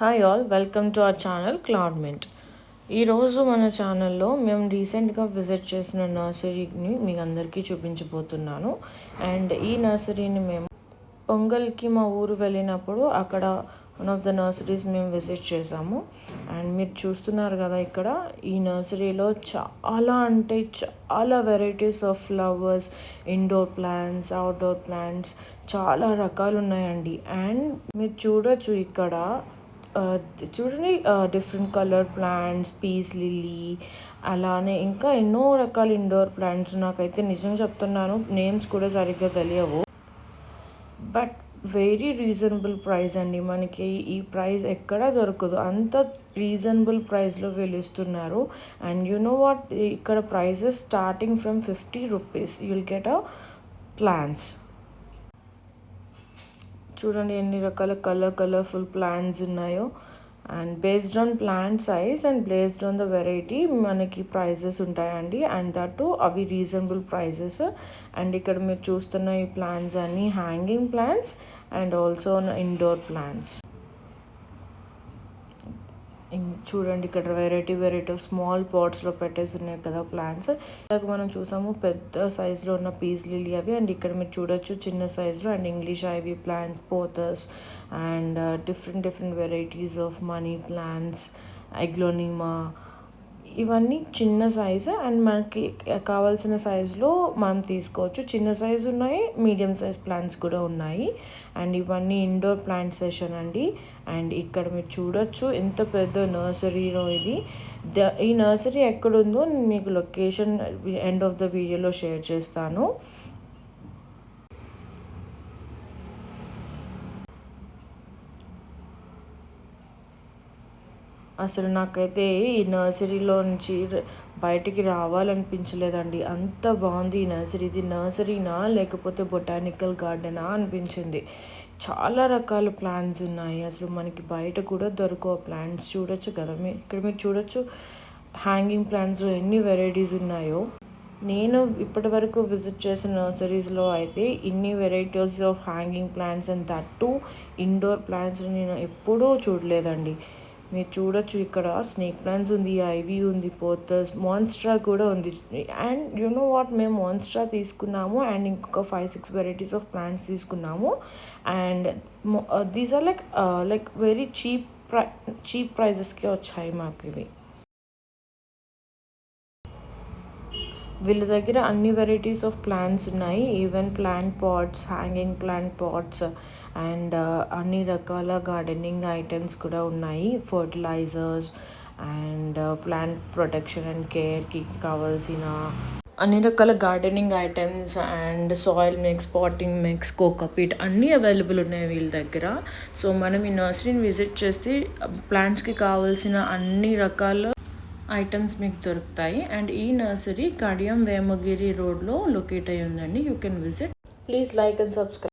Hi all, welcome to our channel cloud mint. ఈరోజు మన ఛానల్లో మేము రీసెంట్గా విజిట్ చేసిన నర్సరీని మీకు అందరికీ చూపించబోతున్నాను. అండ్ ఈ నర్సరీని మేము పొంగల్కి మా ఊరు వెళ్ళినప్పుడు అక్కడ వన్ ఆఫ్ ద నర్సరీస్ మేము విజిట్ చేసాము. అండ్ మీరు చూస్తున్నారు కదా, ఇక్కడ ఈ నర్సరీలో చాలా varieties of flowers, indoor plants, outdoor plants చాలా రకాలు ఉన్నాయండి. అండ్ మీరు చూడొచ్చు ఇక్కడ చూడండి, different colour plants, peace lily, అలానే ఇంకా ఎన్నో రకాల ఇండోర్ ప్లాంట్స్. నాకైతే నిజంగా చెప్తున్నాను, నేమ్స్ కూడా సరిగ్గా తెలియవు. బట్ వెరీ రీజనబుల్ ప్రైస్ అండి. మనకి ఈ ప్రైస్ ఎక్కడా దొరకదు, అంత రీజనబుల్ ప్రైస్లో వీళ్ళు ఇస్తున్నారు. అండ్ యు నో వాట్, ఇక్కడ prices starting from 50 rupees you'll get a plants. చూడండి ఎన్ని రకాల కలర్ఫుల్ ప్లాంట్స్ ఉన్నాయో. And based on plant size and based on the variety మనకి ప్రైజెస్ ఉంటాయండి. అండ్ దట్టు అవి రీజనబుల్ ప్రైజెస్. అండ్ ఇక్కడ మీరు చూస్తున్న ఈ ప్లాంట్స్ అన్నీ hanging plants and also indoor plants. చూడండి ఇక్కడ వెరైటీ ఆఫ్ స్మాల్ పాట్స్లో పెట్టేసి ఉన్నాయి కదా ప్లాంట్స్. ఇలాగ మనం చూసాము పెద్ద సైజులో ఉన్న పీస్ లిల్లీ అవి. అండ్ ఇక్కడ మీరు చూడొచ్చు చిన్న సైజులో and English ivy plants, pothos and different varieties of money plants, aglaonema, ఇవన్నీ చిన్న సైజు. అండ్ మనకి కావాల్సిన సైజులో మనం తీసుకోవచ్చు. చిన్న సైజు ఉన్నాయి, మీడియం సైజ్ ప్లాంట్స్ కూడా ఉన్నాయి. అండ్ ఇవన్నీ ఇండోర్ ప్లాంట్ సెషన్ అండి. అండ్ ఇక్కడ మీరు చూడొచ్చు ఎంత పెద్ద నర్సరీలో ఇది. ఈ నర్సరీ ఎక్కడుందో నేను మీకు లొకేషన్ ఎండ్ ఆఫ్ ద వీడియోలో షేర్ చేస్తాను. అసలు నాకైతే ఈ నర్సరీలో నుంచి బయటికి రావాలనిపించలేదండి, అంత బాగుంది ఈ నర్సరీ. ఇది నర్సరీనా లేకపోతే బొటానికల్ గార్డెనా అనిపించింది. చాలా రకాల ప్లాంట్స్ ఉన్నాయి, అసలు మనకి బయట కూడా దొరకవు ప్లాంట్స్. చూడొచ్చు కదా ఇక్కడ మీరు చూడొచ్చు హ్యాంగింగ్ ప్లాంట్స్లో ఎన్ని వెరైటీస్ ఉన్నాయో. నేను ఇప్పటి వరకు విజిట్ చేసిన నర్సరీస్లో అయితే ఇన్ని varieties of hanging plants and that too indoor plants నేను ఎప్పుడూ చూడలేదండి. మీరు చూడొచ్చు ఇక్కడ స్నేక్ ప్లాంట్స్ ఉంది, ఐవీ ఉంది, పోథస్, మాన్స్ట్రా కూడా ఉంది. అండ్ యు నో వాట్, మేము మాన్స్ట్రా తీసుకున్నాము అండ్ ఇంకొక 5-6 వెరైటీస్ ఆఫ్ ప్లాంట్స్ తీసుకున్నాము. And these are like very cheap ప్రైజెస్కి వచ్చాయి మాకు ఇవి. వీళ్ళ దగ్గర అన్ని వెరైటీస్ ఆఫ్ ప్లాంట్స్ ఉన్నాయి, even plant pots, hanging plant pots and అన్ని రకాల గార్డెనింగ్ ఐటమ్స్ కూడా ఉన్నాయి. Fertilisers and plant protection and కేర్కి కావాల్సిన అన్ని రకాల gardening items and soil mix, potting mix, cocopeat అన్నీ అవైలబుల్ ఉన్నాయి వీళ్ళ దగ్గర. సో మనం ఈ నర్సరీని విజిట్ చేస్తే ప్లాంట్స్కి కావాల్సిన అన్ని రకాల ఐటమ్స్ మీకు దొరుకుతాయి. అండ్ ఈ నర్సరీ కడియం వేమగిరి రోడ్లో లొకేట్ అయ్యి ఉందండి. You can visit. Please like and subscribe.